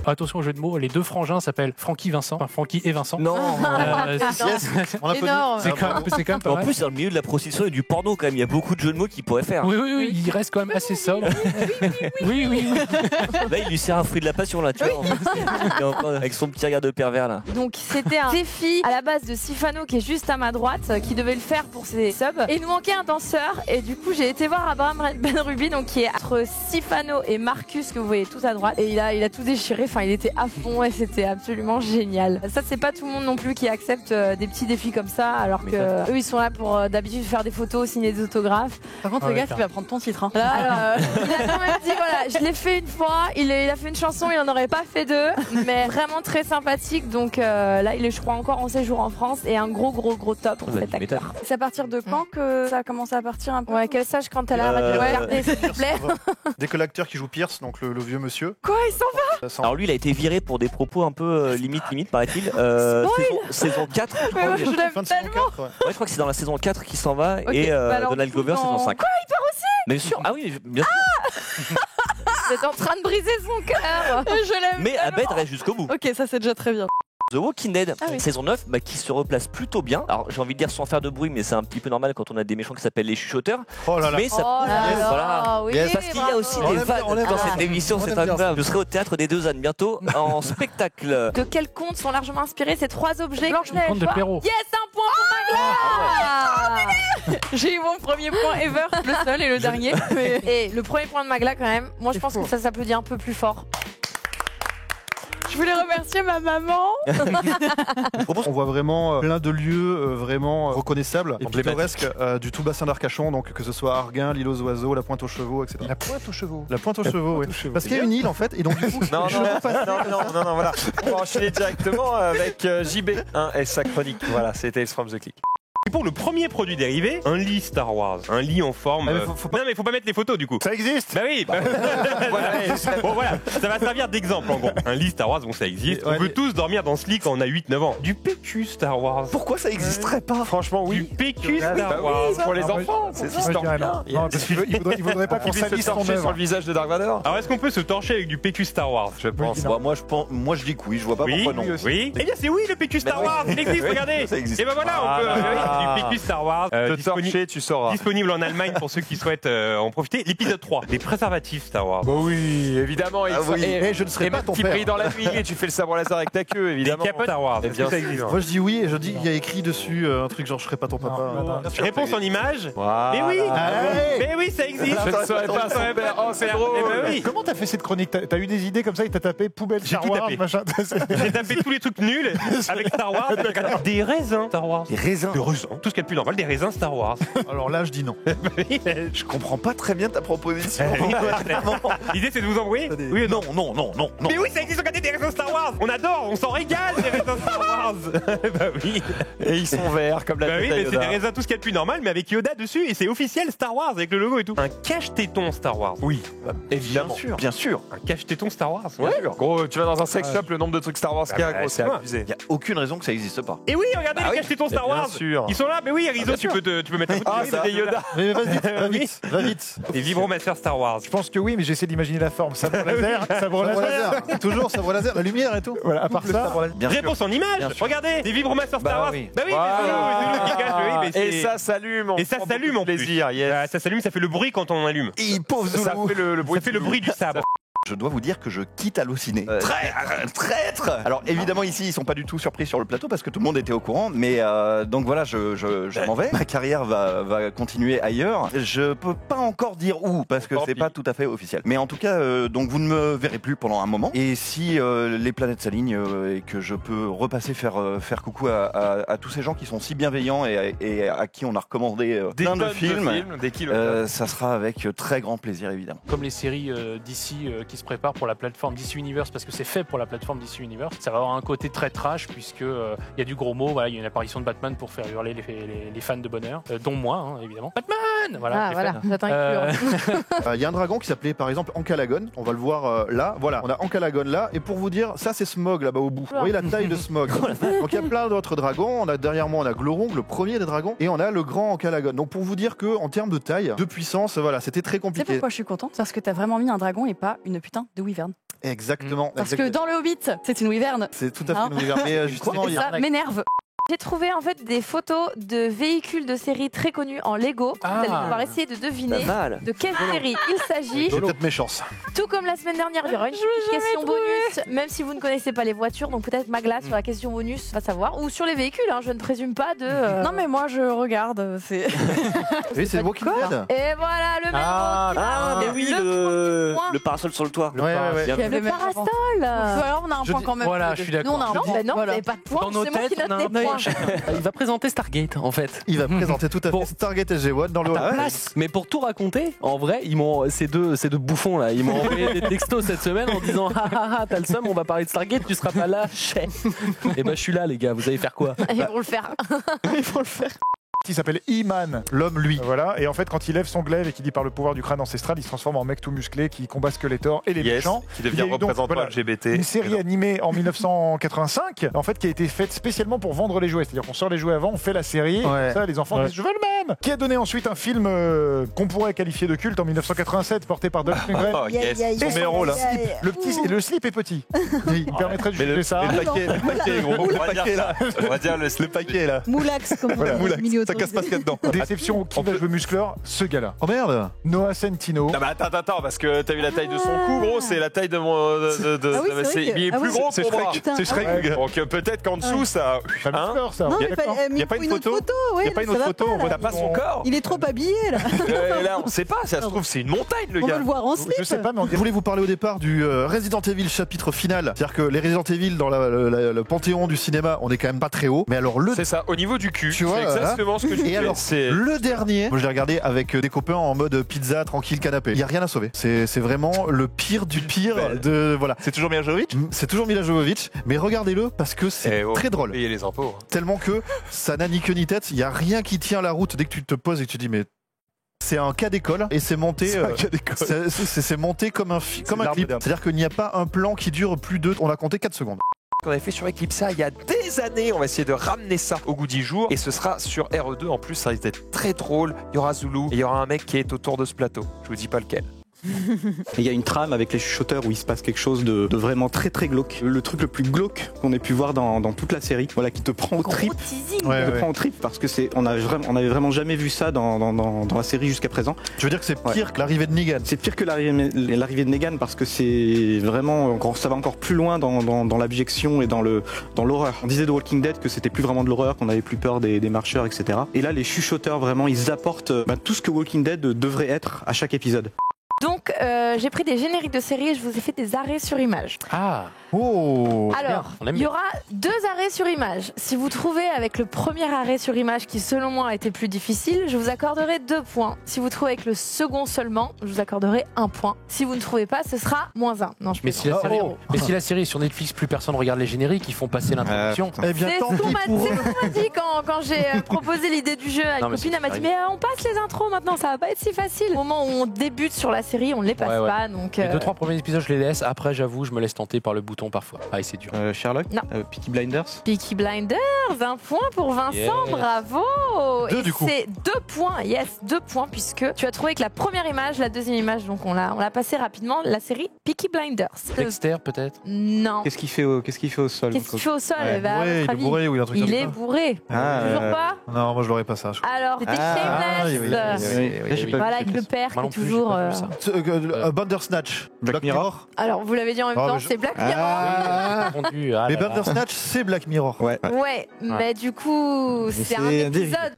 Attention au jeu de mots, les deux frangins s'appellent Francky Vincent, enfin Francky et Vincent. Non. On applaudit. C'est quand même pas En mal. plus, dans le milieu de la prostitution et du porno, quand même, il y a beaucoup de jeux de mots qu'il pourrait faire. Oui, il reste quand même assez sobre. Oui. Là, il lui sert un fruit de la passion, là, tu vois. Il est encore avec son petit regard de pervers, là. Donc c'était un défi à la base de Sifano qui est juste à ma droite, qui devait le faire pour ses subs. Et il nous manquait un danseur. Et du coup, j'ai été voir Abraham Benrubi, donc qui est entre Sifano et Marcus, que vous voyez tout à droite. Et il a tout déchiré. Enfin, il était à fond et c'était absolument génial. Ça, c'est pas tout le monde non plus qui accepte des petits défis comme ça, alors que eux, ils sont là pour d'habitude faire des photos, signer des autographes. Par contre, le gars qui va prendre ton titre. Hein. Là, il a quand même dit voilà, je l'ai fait une fois, il a fait une chanson, il en aurait pas fait deux, mais vraiment très sympathique. Donc là, il est, je crois, encore en séjour en France et un gros top pour cet acteur. C'est à partir de quand que ça a commencé à partir un peu? Ouais, qu'elle sache quand elle a arrêté de regarder, s'il te plaît. Dès que l'acteur qui joue Pierce, donc le vieux monsieur. Quoi, il s'en va? Ça Alors lui, il a été viré pour des propos un peu limite, paraît-il. Saison 4. Mais moi, je l'aime fin de saison tellement. 4, ouais. Ouais, je crois que c'est dans la saison 4 qu'il s'en va Ok, et bah alors, Donald du coup, Glover, c'est dans 5. Quoi, il part aussi? Mais bien sûr, ah oui, bien sûr. Vous êtes en train de briser son cœur. Je l'aime. Mais Abed reste jusqu'au bout. Ok, ça c'est déjà très bien. The Walking Dead, Ah oui. saison 9, qui se replace plutôt bien. Alors j'ai envie de dire sans faire de bruit, mais c'est un petit peu normal quand on a des méchants qui s'appellent les chuchoteurs. Oh là là. Mais ça Oh là Yes, là, voilà. oui, Yes. Parce qu'il y a aussi On des aime bien, on vannes aime dans bien. cette émission, On c'est aime bien incroyable. Je serai au théâtre des Deux Ânes bientôt en spectacle. De quels contes sont largement inspirés ces trois objets? Conte de Perrault. Yes, un point pour Magla. J'ai eu mon premier point ever, le seul et le dernier. Mais... Et le premier point de Magla quand même, moi je pense que ça s'applaudit un peu plus fort. Je voulais remercier ma maman. On voit vraiment plein de lieux vraiment reconnaissables et Emblématiques. pittoresques du tout bassin d'Arcachon, donc que ce soit Arguin, l'île aux oiseaux, la Pointe aux Chevaux, etc. La pointe aux chevaux. La Pointe aux Chevaux, oui. Parce qu'il y a une île en fait, et donc du coup, Non, je non, repasse- non, voilà. On va enchaîner directement avec JB et sa chronique. Voilà, c'était From the Click. Et pour le premier produit dérivé, un lit Star Wars. Un lit en forme. Ah, mais faut pas- Non, mais faut pas mettre les photos du coup. Ça existe. Bah oui. Voilà. Bon voilà, ça va servir d'exemple en gros. Un lit Star Wars, bon ça existe. Ouais, On peut mais- tous dormir dans ce lit quand on a 8-9 ans. Du PQ Star Wars. Pourquoi ça existerait pas? Franchement, Du oui. PQ Bah Star oui, Wars. pour les Ah, moi, enfants, c'est Moi, je dirais non. Non, parce qu'il voudrait pas qu'on Qui puisse se salisse son torcher sur œuvre. le visage de Dark Vador. Alors est-ce qu'on peut se torcher avec du PQ Star Wars? Je pense. non. Moi je dis que oui, je vois pas Oui, pourquoi non. oui. Eh bien c'est oui le PQ Star Mais oui. Wars, il existe, Oui, regardez. ça existe. Et ben voilà, on peut. Ah. Oui, du PQ Star Wars. Te torcher, tu sauras. Disponible en Allemagne pour ceux qui souhaitent en profiter. L'épisode 3, des préservatifs Star Wars. Bah oui, évidemment. Ah oui. Et Je ne serai et pas même ton qui père. brille dans la nuit et tu fais le sabre laser avec ta queue, Des évidemment. capotes Star Wars. Et Est-ce bien que ça sûr. existe? Moi je dis oui et je dis il y a écrit dessus un truc genre je serai pas ton papa. Non. Réponse en image. Voilà. Mais oui. Allez. Mais oui, ça existe. Je ne serais pas son père. Oh, c'est drôle. Eh ben oui. Comment t'as fait cette chronique? T'as eu des idées comme ça et t'as tapé poubelle J'ai Star tout Wars, tapé. machin. J'ai tapé tous les trucs nuls avec Star Wars. Des raisins Star Wars. Des raisins. Des raisins. Tout ce qu'il y a de plus normal, des raisins Star Wars. Alors là je dis non. Je comprends pas très bien ta proposition. L'idée c'est de vous embrouiller. Oui, non, non, non, non, non. Mais oui, ça existe, regardez des raisins Star Wars. On adore, on s'en régale des raisins Star Wars. Bah oui. Et ils sont verts comme la Bah oui, tête à mais c'est Yoda. des raisins tout ce qu'il y a de plus normal, mais avec Yoda dessus et c'est officiel Star Wars avec le logo et tout. Un cache-téton Star Wars. Oui, évidemment. Bien sûr. Un cache-téton Star Wars. Ouais. Gros, tu vas dans un sex shop, le nombre de trucs Star Wars qu'il y a, bah, gros, c'est c'est moi. abusé. Il y a aucune raison que ça existe pas. Et oui, regardez les cache-tétons Star bien Wars. sûr. Ils sont là, mais oui, Rizzo, tu peux mettre la photo. Ah, c'est des Yoda. Mais vas-y, va vite. Des vibromasseurs Star Wars. Je pense que oui, mais j'essaie d'imaginer la forme. Sabre laser, sabre Sabre laser. laser. Toujours sabre laser, la lumière et tout. Voilà, à part ça. Bien sûr. Réponse en image. Bien sûr. Regardez, des vibromasseurs Star Bah Wars. oui. Bah oui, Voilà. c'est Zoulou qui cache, oui, mais Et c'est- ça s'allume. Et ça s'allume en plus. plaisir, yes. Ah, ça s'allume, ça fait le bruit quand on allume. Et pauvre Ça Zoulou. fait le bruit. Ça fait le bruit du sabre. Je dois vous dire que je quitte Allociné. Traître. Alors évidemment ici ils sont pas du tout surpris sur le plateau parce que tout le monde était au courant, mais donc voilà je m'en vais. Ma carrière va continuer ailleurs. Je peux pas encore dire où parce que c'est pas tout à fait officiel. Mais en tout cas donc vous ne me verrez plus pendant un moment. Et si les planètes s'alignent et que je peux repasser faire coucou à tous ces gens qui sont si bienveillants et à qui on a recommandé plein de films, des kilos. ça sera avec très grand plaisir évidemment. Comme les séries d'ici qui se préparent pour la plateforme DC Universe, parce que c'est fait pour la plateforme DC Universe, ça va avoir un côté très trash, puisque il y a du gros mot, voilà, il y a une apparition de Batman pour faire hurler les fans de bonheur, dont moi, hein, évidemment. Batman Voilà. Ah les voilà, fans. j'attends Il y a un dragon qui s'appelait par exemple Ankalagon, on va le voir là, voilà, on a Ankalagon là, et pour vous dire, ça c'est Smog là-bas au bout. Vous voyez la taille de Smog. Donc il y a plein d'autres dragons, on a derrière moi on a Glorong, le premier des dragons, et on a le grand Ankalagon. Donc pour vous dire que en termes de taille, de puissance, voilà, c'était très Tu sais compliqué. pourquoi je suis contente? Parce que t'as vraiment mis un dragon et pas une putain de wyvern. Exactement. Parce que dans le Hobbit, c'est une wyvern. C'est tout à fait Hein une wyvern. Mais justement, il y a... Ça m'énerve. J'ai trouvé en fait des photos de véhicules de série très connus en Lego. Vous allez pouvoir essayer de deviner de quelle série il s'agit. J'ai peut-être mes chances. Tout comme la semaine dernière, il y aura une petite question bonus, même si vous ne connaissez pas les voitures. Donc peut-être Magla sur la question bonus va savoir. Ou sur les véhicules, hein, je ne présume pas de... Non mais moi je regarde. C'est Oui, c'est Walking Dead. Et voilà le même mais oui, le parasol sur le toit. Ouais, ouais, ouais. Bien vu. Le parasol. alors on a un point quand même. Voilà, je suis d'accord. Nous on a un Non, point. mais non, vous Voilà. n'avez pas de points. Dans nos C'est moi qui têtes, note on a les un points. Il va présenter Stargate en fait. Il va présenter tout à fait Stargate SG-1 dans le hall. Mais pour tout raconter, en vrai, ces deux bouffons là, ils m'ont envoyé des textos cette semaine en disant t'as le seum, on va parler de Stargate, tu seras pas là. Et ben je suis là les gars, vous allez faire quoi? Ils vont le faire. Il s'appelle He-Man, l'homme lui. Voilà. Et en fait, quand il lève son glaive et qu'il dit par le pouvoir du crâne ancestral, il se transforme en mec tout musclé qui combat Skeletor et les méchants. Qui Il y devient a eu donc, représentant voilà, LGBT. Une série animée en 1985, en fait, qui a été faite spécialement pour vendre les jouets. C'est-à-dire qu'on sort les jouets avant, on fait la série, Ouais. et ça, les enfants disent je veux le même. Qui a donné ensuite un film qu'on pourrait qualifier de culte en 1987, porté par Dolph Lundgren. Oh yes, Et son héros là. Le slip est petit. Il permettrait de Mais juger ça. le paquet, gros. Le paquet là. On va dire le paquet là. Moulax comme Voilà, Moulax, ça casse pas ce qu'il y a dedans. Déception, qui va jouer muscleur? Ce gars-là. Oh merde. Noah Centineo. Non mais attends, parce que t'as vu la taille de son cou, gros, c'est la taille de mon... Ah oui, c'est vrai que- il est ah plus oui, gros C'est pour moi. Shrek. C'est Shrek, Ouais. le gars. Donc peut-être qu'en dessous, ça... Pas Hein muscleur, ça. Non, on est mais d'accord. Y a pas une photo ouais, Y a pas une ça autre va photo, pas, on là. voit T'as pas son corps. Il est trop habillé là. Là, on sait pas, ça se trouve, c'est une montagne, le On gars. veut le voir en slip. Je sais pas, mais on Je voulais vous parler au départ du Resident Evil chapitre final. C'est-à-dire que les Resident Evil dans le panthéon du cinéma, on est quand même pas très haut. Mais alors le C'est ça, au niveau du cul, Tu vois, c'est exactement ce que je et disais. alors C'est... le dernier, moi je l'ai regardé avec des copains en mode pizza tranquille canapé. Il y a rien à sauver. C'est vraiment le pire du pire de voilà. C'est toujours Mila Jovovich. C'est toujours Mila Jovovich, mais regardez-le parce que c'est très drôle. Payer les impôts. Tellement que ça n'a ni queue ni tête. Il y a rien qui tient la route dès que tu te poses et que tu dis mais c'est un cas d'école et c'est monté. C'est monté comme un clip. C'est-à-dire qu'il n'y a pas un plan qui dure plus de. On a compté 4 secondes. Qu'on avait fait sur Eclipsa il y a des années, on va essayer de ramener ça au goût du jour et ce sera sur RE2 en plus, ça risque d'être très drôle. Il y aura Zulu et il y aura un mec qui est autour de ce plateau. Je vous dis pas lequel. Il y a une trame avec les chuchoteurs où il se passe quelque chose de vraiment très très glauque. Le truc le plus glauque qu'on ait pu voir dans toute la série, voilà, qui te prend au trip. Prend au trip parce que on avait vraiment jamais vu ça dans la série jusqu'à présent. Je veux dire que c'est pire que l'arrivée de Negan. C'est pire que l'arrivée de Negan parce que c'est vraiment ça va encore plus loin dans l'abjection et dans l'horreur. On disait de Walking Dead que c'était plus vraiment de l'horreur, qu'on avait plus peur des marcheurs, etc. Et là, les chuchoteurs vraiment, ils apportent tout ce que Walking Dead devrait être à chaque épisode. Donc, j'ai pris des génériques de séries et je vous ai fait des arrêts sur image. Ah. Oh. Alors, il y aura 2 arrêts sur image. Si vous trouvez avec le premier arrêt sur image qui, selon moi, a été plus difficile, je vous accorderai 2 points. Si vous trouvez avec le second seulement, je vous accorderai 1 point. Si vous ne trouvez pas, ce sera -1. Non, je Mais si, la série est sur Netflix, plus personne regarde les génériques, ils font passer l'introduction. Eh bien, C'est tant ce qu'on pis m'a pour eux. dit quand j'ai proposé l'idée du jeu à une Non, mais copine. c'est Elle m'a dit sérieux. mais on passe les intros maintenant, ça va pas être si facile. Au moment où on débute sur la série, on ne les passe pas. Donc, Les 2-3 premiers épisodes, je les laisse. Après, j'avoue, je me laisse tenter par le bouton parfois. Ah, et c'est dur. Sherlock, Non. Peaky Blinders. Peaky Blinders, 1 point pour Vincent, Yes. bravo. 2 Et du coup. c'est 2 points, yes, 2 points puisque tu as trouvé que la première image, la deuxième image, donc on l'a passé rapidement, la série Peaky Blinders. Dexter, peut-être. Non. Qu'est-ce qu'il fait au sol Qu'est-ce qu'il fait au sol Ouais. bah, à Ouais, votre il est avis bourré ou il y a un truc Il comme est ça. bourré. Ah, Toujours pas Non, moi je l'aurais pas ça. je crois. Alors, c'était Ah, Shameless. oui, oui, J'ai pas Voilà, vu avec le père qui Moi est non plus, j'ai toujours. pas vu ça. Bandersnatch. Black Mirror. Alors, vous l'avez dit en même Ah, temps, mais c'est Black Mirror. Ah. Confondu. Ah Mais là là. Bandersnatch, c'est Black Mirror. Ouais. Ouais, mais du coup, c'est un c'est un dérivé. épisode